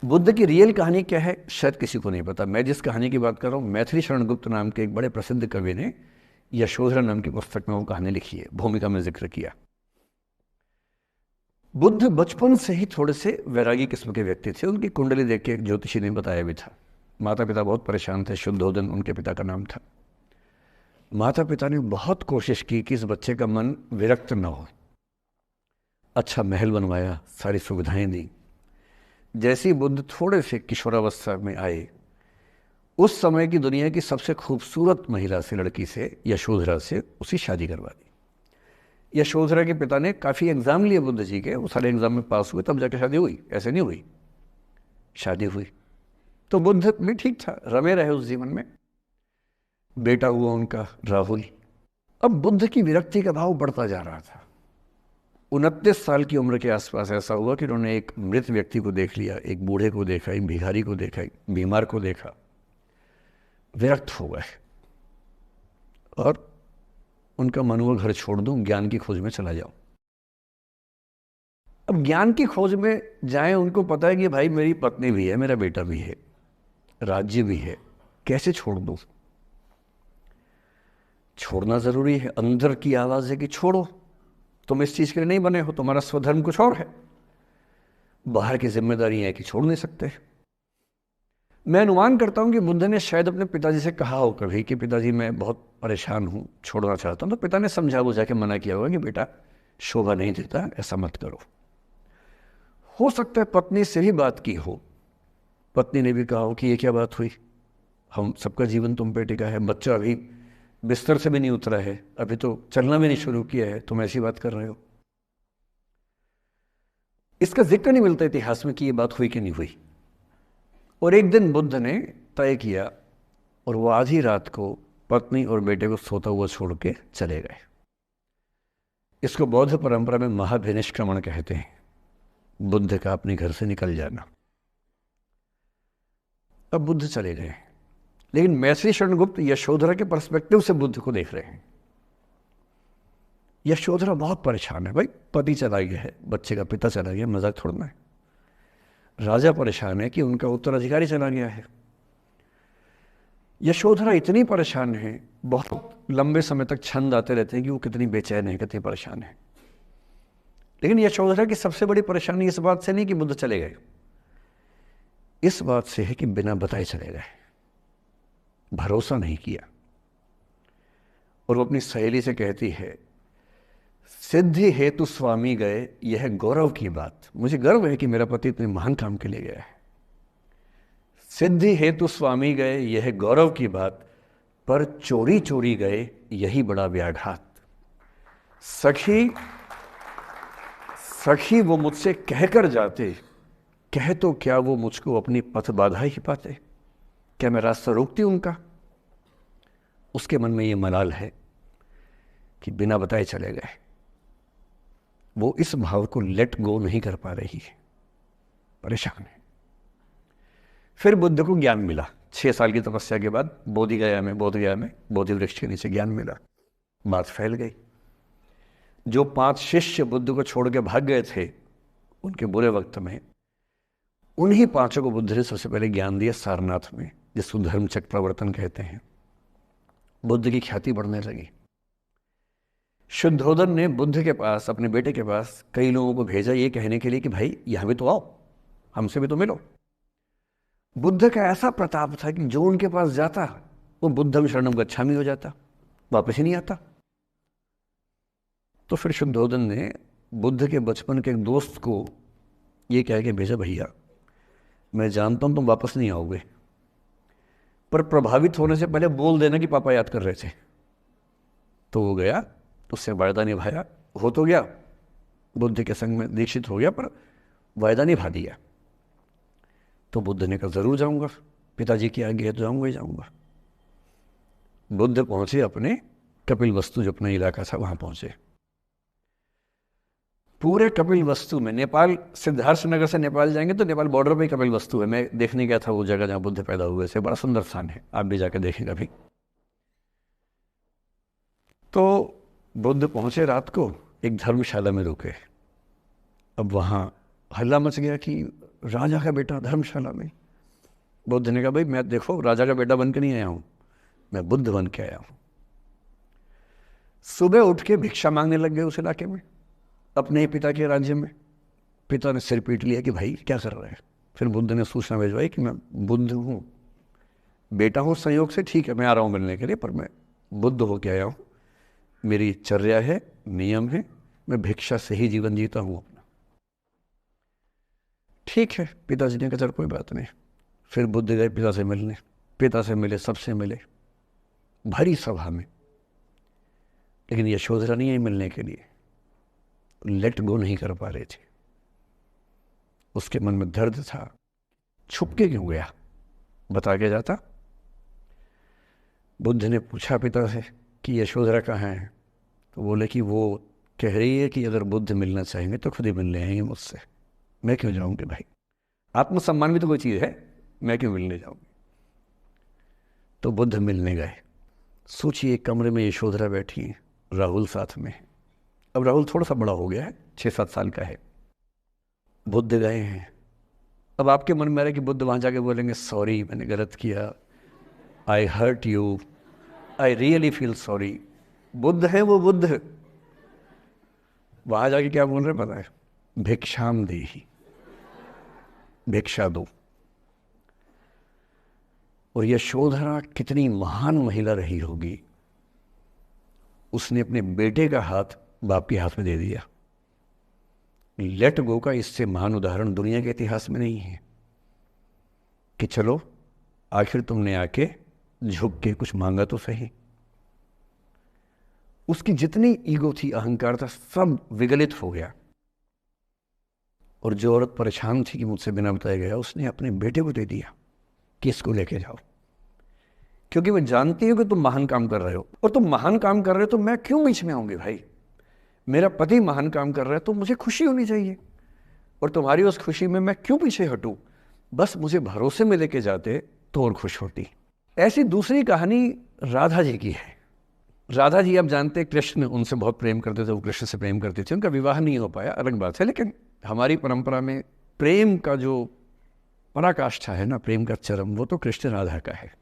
बुद्ध की रियल कहानी क्या है शायद किसी को नहीं पता। मैं जिस कहानी की बात कर रहा हूँ, मैथिली शरण गुप्त नाम के एक बड़े प्रसिद्ध कवि ने यशोधरा नाम की पुस्तक में वो कहानी लिखी है, भूमिका में जिक्र किया। बुद्ध बचपन से ही थोड़े से वैरागी किस्म के व्यक्ति थे। उनकी कुंडली देख के एक ज्योतिषी ने बताया भी था। माता पिता बहुत परेशान थे। शुद्धोदन उनके पिता का नाम था। माता पिता ने बहुत कोशिश की कि इस बच्चे का मन विरक्त न हो। अच्छा महल बनवाया, सारी सुविधाएं दी। जैसे ही बुद्ध थोड़े से किशोरावस्था में आए, उस समय की दुनिया की सबसे खूबसूरत महिला से, लड़की से, यशोधरा से उसकी शादी करवा दी। यशोधरा के पिता ने काफ़ी एग्ज़ाम लिए बुद्ध जी के, वो सारे एग्ज़ाम में पास हुए, तब जाके शादी हुई। ऐसे नहीं हुई, शादी हुई। तो बुद्ध भी ठीक था, रमे रहे उस जीवन में। बेटा हुआ उनका राहुल। अब बुद्ध की विरक्ति का भाव बढ़ता जा रहा था। 29 साल की उम्र के आसपास ऐसा हुआ कि उन्होंने एक मृत व्यक्ति को देख लिया, एक बूढ़े को देखा, एक भिखारी को देखा, एक बीमार को देखा। विरक्त हो गए और उनका मन हुआ घर छोड़ दूं, ज्ञान की खोज में चला जाऊं। अब ज्ञान की खोज में जाएं, उनको पता है कि भाई मेरी पत्नी भी है, मेरा बेटा भी है, राज्य भी है, कैसे छोड़ दूं? छोड़ना जरूरी है। अंदर की आवाज है कि छोड़ो, तुम इस चीज के लिए नहीं बने हो, तुम्हारा स्वधर्म कुछ और है। बाहर की जिम्मेदारी है कि छोड़ नहीं सकते। मैं अनुमान करता हूं कि बुद्ध ने शायद अपने पिताजी से कहा हो कभी कि पिताजी मैं बहुत परेशान हूं, छोड़ना चाहता हूं। तो पिता ने समझा बुझा के मना किया होगा कि बेटा शोभा नहीं देता, ऐसा मत करो। हो सकता है पत्नी से भी बात की हो। पत्नी ने भी कहा हो कि ये क्या बात हुई, हम सबका जीवन तुम पे टिका है, बच्चा अभी बिस्तर से भी नहीं उतरा है, अभी तो चलना भी नहीं शुरू किया है, तुम ऐसी बात कर रहे हो। इसका जिक्र नहीं मिलता इतिहास में कि ये बात हुई कि नहीं हुई। और एक दिन बुद्ध ने तय किया और वो आधी रात को पत्नी और बेटे को सोता हुआ छोड़ के चले गए। इसको बौद्ध परंपरा में महाभिनिष्क्रमण कहते हैं, बुद्ध का अपने घर से निकल जाना। अब बुद्ध चले गए, लेकिन मैथिली शरण गुप्त यशोधरा के पर्सपेक्टिव से बुद्ध को देख रहे हैं। यशोधरा बहुत परेशान है, भाई पति चला गया है, बच्चे का पिता चला गया, मजाक थोड़ना है। राजा परेशान है कि उनका उत्तराधिकारी चला गया है। यशोधरा इतनी परेशान है, बहुत लंबे समय तक छंद आते रहते हैं कि वो कितनी बेचैन है, कितनी परेशान है। लेकिन यशोधरा की सबसे बड़ी परेशानी इस बात से नहीं कि बुद्ध चले गए, इस बात से है कि बिना बताए चले गए, भरोसा नहीं किया। और वो अपनी सहेली से कहती है, सिद्धि हेतु स्वामी गए, यह गौरव की बात। मुझे गर्व है कि मेरा पति इतने महान काम के लिए गया है। सिद्धि हेतु स्वामी गए, यह गौरव की बात, पर चोरी चोरी गए, यही बड़ा व्याघात। सखी सखी वो मुझसे कहकर जाते, कह तो क्या वो मुझको अपनी पथ बाधा ही पाते, क्या मैं रास्ता रोकती उनका? उसके मन में ये मलाल है कि बिना बताए चले गए। वो इस भाव को लेट गो नहीं कर पा रही है, परेशान है। फिर बुद्ध को ज्ञान मिला 6 साल की तपस्या के बाद, बोधगया में बोधि वृक्ष के नीचे ज्ञान मिला। बात फैल गई। जो 5 शिष्य बुद्ध को छोड़ के भाग गए थे उनके बुरे वक्त में, उन्हीं 5 को बुद्ध ने सबसे पहले ज्ञान दिया सारनाथ में, जिसको धर्मचक्र प्रवर्तन कहते हैं। बुद्ध की ख्याति बढ़ने लगी। शुद्धोदन ने बुद्ध के पास, अपने बेटे के पास कई लोगों को भेजा ये कहने के लिए कि भाई यहां भी तो आओ, हमसे भी तो मिलो। बुद्ध का ऐसा प्रताप था कि जो उनके पास जाता वो बुद्धम शरणम गच्छामि हो जाता, वापस ही नहीं आता। तो फिर शुद्धोदन ने बुद्ध के बचपन के एक दोस्त को ये कह के भेजा, भैया मैं जानता हूं तुम वापस नहीं आओगे, पर प्रभावित होने से पहले बोल देना कि पापा याद कर रहे थे। तो वो गया, उससे वायदा निभाया, हो तो गया, बुद्ध के संग में दीक्षित हो गया, पर वायदा निभा दिया। तो बुद्ध ने कहा जरूर जाऊंगा, पिताजी की आज्ञा है तो जाऊंगा ही जाऊंगा। बुद्ध पहुंचे अपने कपिल वस्तु, जो अपना इलाका था, वहां पहुंचे। पूरे कपिल वस्तु में, नेपाल सिद्धार्थ नगर से नेपाल जाएंगे तो नेपाल बॉर्डर पे ही कपिल वस्तु है। मैं देखने गया था वो जगह जहां बुद्ध पैदा हुए थे, बड़ा सुंदर स्थान है, आप भी जाकर देखें कभी। तो बुद्ध पहुंचे रात को, एक धर्मशाला में रुके। अब वहां हल्ला मच गया कि राजा का बेटा धर्मशाला में। बुद्ध ने कहा भाई मैं देखो राजा का बेटा बन के नहीं आया हूँ, मैं बुद्ध बन के आया हूँ। सुबह उठ के भिक्षा मांगने लग गए उस इलाके में, अपने ही पिता के राज्य में। पिता ने सिर पीट लिया कि भाई क्या कर रहे हैं। फिर बुद्ध ने सूचना भिजवाई कि मैं बुद्ध हूँ, बेटा हूँ संयोग से, ठीक है मैं आ रहा हूँ मिलने के लिए, पर मैं बुद्ध होके आया हूँ, मेरी चर्या है, नियम है, मैं भिक्षा से ही जीवन जीता हूँ अपना। ठीक है, पिताजी ने कहा चल कोई बात नहीं। फिर बुद्ध गए पिता से मिलने, पिता से मिले, सबसे मिले, भरी सभा में। लेकिन यशोधरा नहीं आई मिलने के लिए, लेट गो नहीं कर पा रहे थे। उसके मन में दर्द था, छुप के क्यों गया, बता के जाता। बुद्ध ने पूछा पिता से कि यशोधरा कहाँ है, तो बोले कि वो कह रही है कि अगर बुद्ध मिलना चाहेंगे तो खुद ही मिलने आएंगे मुझसे, मैं क्यों जाऊंगी भाई, आत्मसम्मान भी तो कोई चीज़ है, मैं क्यों मिलने जाऊंगी। तो बुद्ध मिलने गए। सोचिए एक कमरे में यशोधरा बैठी है, राहुल साथ में है। अब राहुल थोड़ा सा बड़ा हो गया है, 6-7 साल का है। बुद्ध गए हैं। अब आपके मन में आ रहा है कि बुद्ध वहाँ जाके बोलेंगे सॉरी मैंने गलत किया, I hurt you, I really feel sorry. बुद्ध है वो बुद्ध, वहाँ जाके क्या बोल रहे पता है, भिक्षाम देहि, भिक्षा दो। और यशोधरा कितनी महान महिला रही होगी, उसने अपने बेटे का हाथ बाप के हाथ में दे दिया। लेट गो का इससे महान उदाहरण दुनिया के इतिहास में नहीं है कि चलो आखिर तुमने आके झुक के कुछ मांगा तो सही। उसकी जितनी ईगो थी, अहंकार था, सब विगलित हो गया। और जो औरत परेशान थी कि मुझसे बिना बताए गया, उसने अपने बेटे को दे दिया कि इसको लेके जाओ, क्योंकि मैं जानती हूँ कि तुम महान काम कर रहे हो, और तुम महान काम कर रहे हो तो मैं क्यों बीच में आऊंगी भाई। मेरा पति महान काम कर रहा है तो मुझे खुशी होनी चाहिए, और तुम्हारी उस खुशी में मैं क्यों पीछे हटूं। बस मुझे भरोसे में लेके जाते तो और खुश होती। ऐसी दूसरी कहानी राधा जी की है। राधा जी आप जानते कृष्ण उनसे बहुत प्रेम करते थे, वो कृष्ण से प्रेम करते थे, उनका विवाह नहीं हो पाया, अलग बात है। लेकिन हमारी परंपरा में प्रेम का जो पराकाष्ठा है ना, प्रेम का चरम, वो तो कृष्ण राधा का है।